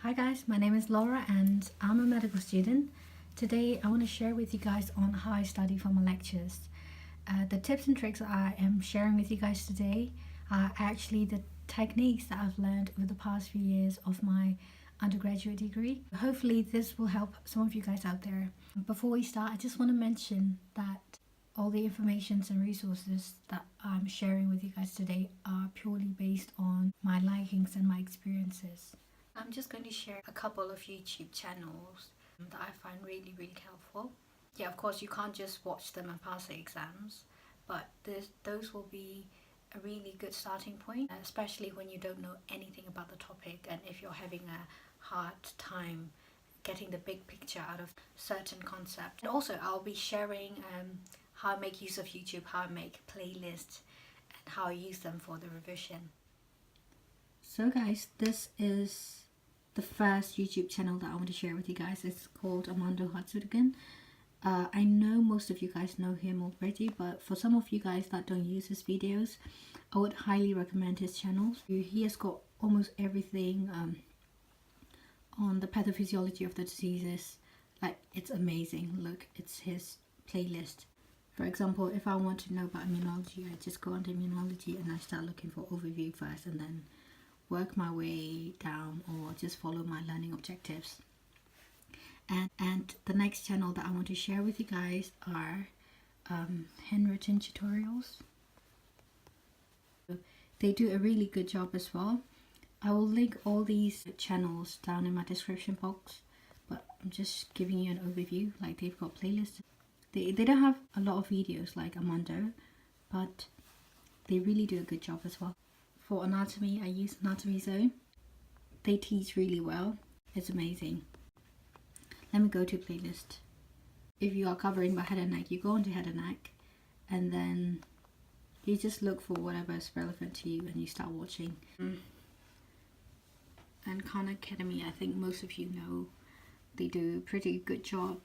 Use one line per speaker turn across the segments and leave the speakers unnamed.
Hi guys, my name is Laura and I'm a medical student. Today I want to share with you guys on how I study for my lectures. The tips and tricks I am sharing with you guys today are actually the techniques that I've learned over the past few years of my undergraduate degree. Hopefully this will help some of you guys out there. Before we start, I just want to mention that all the information and resources that I'm sharing with you guys today are purely based on my likings and my experiences. I'm just going to share a couple of YouTube channels that I find really helpful. Yeah, of course you can't just watch them and pass the exams, but those will be a really good starting point, especially when you don't know anything about the topic and if you're having a hard time getting the big picture out of certain concepts. And also I'll be sharing how I make use of YouTube, how I make playlists, and how I use them for the revision. So guys, this is the first YouTube channel that I want to share with you guys. It's called Armando Hartzudigan. I know most of you guys know him already, but for some of you guys that don't use his videos, I would highly recommend his channel. He has got almost everything on the pathophysiology of the diseases. Like, it's amazing. Look, it's his playlist. For example, if I want to know about immunology, I just go onto immunology and I start looking for overview first and then work my way down or just follow my learning objectives. And the next channel that I want to share with you guys are handwritten tutorials. They do a really good job as well. I will link all these channels down in my description box, but I'm just giving you an overview. Like, they've got playlists. They don't have a lot of videos like Armando, but they really do a good job as well. For anatomy, I use Anatomy Zone. They teach really well. It's amazing. Let me go to playlist. If you are covering by head and neck, you go into head and neck, and then you just look for whatever is relevant to you and you start watching. And Khan Academy, I think most of you know, they do a pretty good job.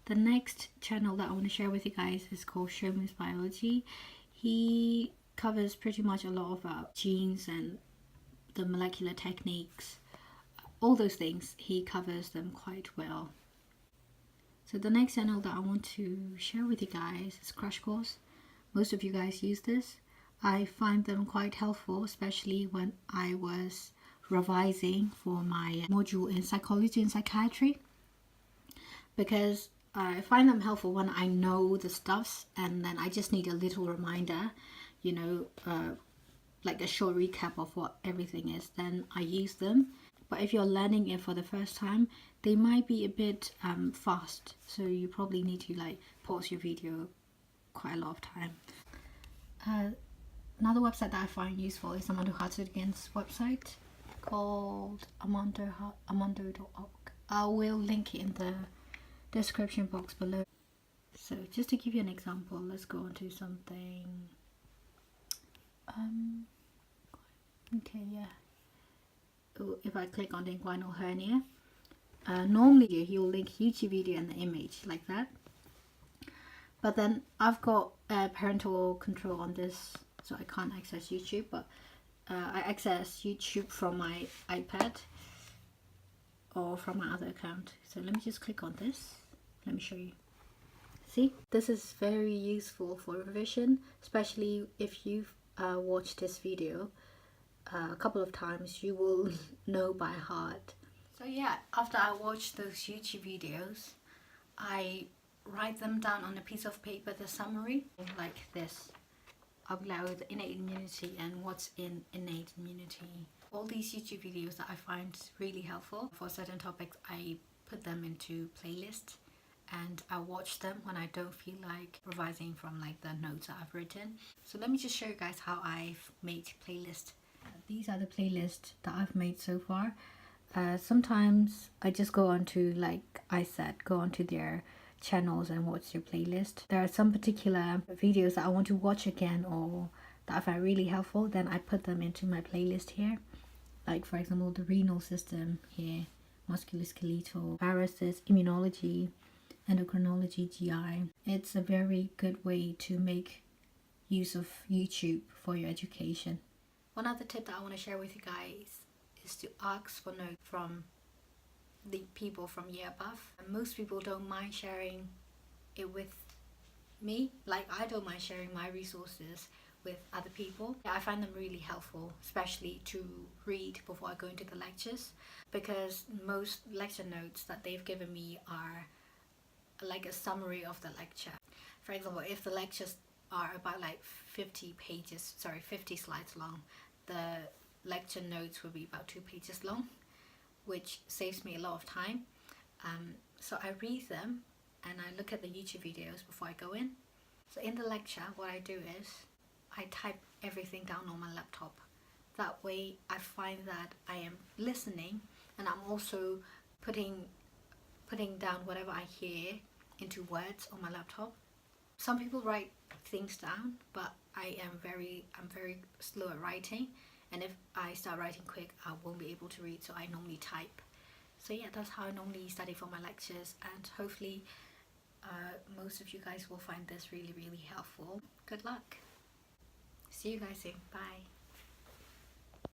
The next channel that I want to share with you guys is called Showman's Biology. He covers pretty much a lot about genes and the molecular techniques. All those things, he covers them quite well. So the next channel that I want to share with you guys is Crash Course. Most of you guys use this. I find them quite helpful, especially when I was revising for my module in psychology and psychiatry, because I find them helpful when I know the stuffs and then I just need a little reminder, you know, like a short recap of what everything is, then I use them. But if you're learning it for the first time, they might be a bit fast, so you probably need to like pause your video quite a lot of time. Another website that I find useful is Armando Hartzudigan's website called armando.org. I will link it in the description box below. So just to give you an example, let's go on to something. Okay, yeah. If I click on the inguinal hernia, normally he'll link YouTube video and the image like that. But then I've got parental control on this, so I can't access YouTube, but I access YouTube from my iPad or from my other account. So let me just click on this. Let me show you. See, this is very useful for revision, especially if you've watched this video a couple of times, you will know by heart. So yeah, after I watch those YouTube videos, I write them down on a piece of paper, the summary, like this. I'll be like, with innate immunity and what's in innate immunity. All these YouTube videos that I find really helpful for certain topics, I put them into playlists and I watch them when I don't feel like revising from like the notes that I've written. So let me just show you guys how I've made playlists. These are the playlists that I've made so far. Sometimes I just go on to, like I said, go onto their channels and watch their playlist. There are some particular videos that I want to watch again or that I find really helpful, then I put them into my playlist here. Like, for example, the renal system here, musculoskeletal, viruses, immunology, endocrinology, GI. It's a very good way to make use of YouTube for your education. One other tip that I want to share with you guys is to ask for notes from the people from year above. And most people don't mind sharing it with me. Like, I don't mind sharing my resources with other people. I find them really helpful, especially to read before I go into the lectures, because most lecture notes that they've given me are like a summary of the lecture. For example, if the lectures are about like 50 slides long, the lecture notes will be about 2 pages long, which saves me a lot of time. So I read them and I look at the YouTube videos before I go in. So in the lecture, what I do is I type everything down on my laptop. That way I find that I am listening and I'm also putting down whatever I hear into words on my laptop. Some people write things down, but I'm very slow at writing, and if I start writing quick, I won't be able to read, so I normally type. So yeah, that's how I normally study for my lectures, and hopefully most of you guys will find this really helpful. Good luck. See you guys soon. Bye.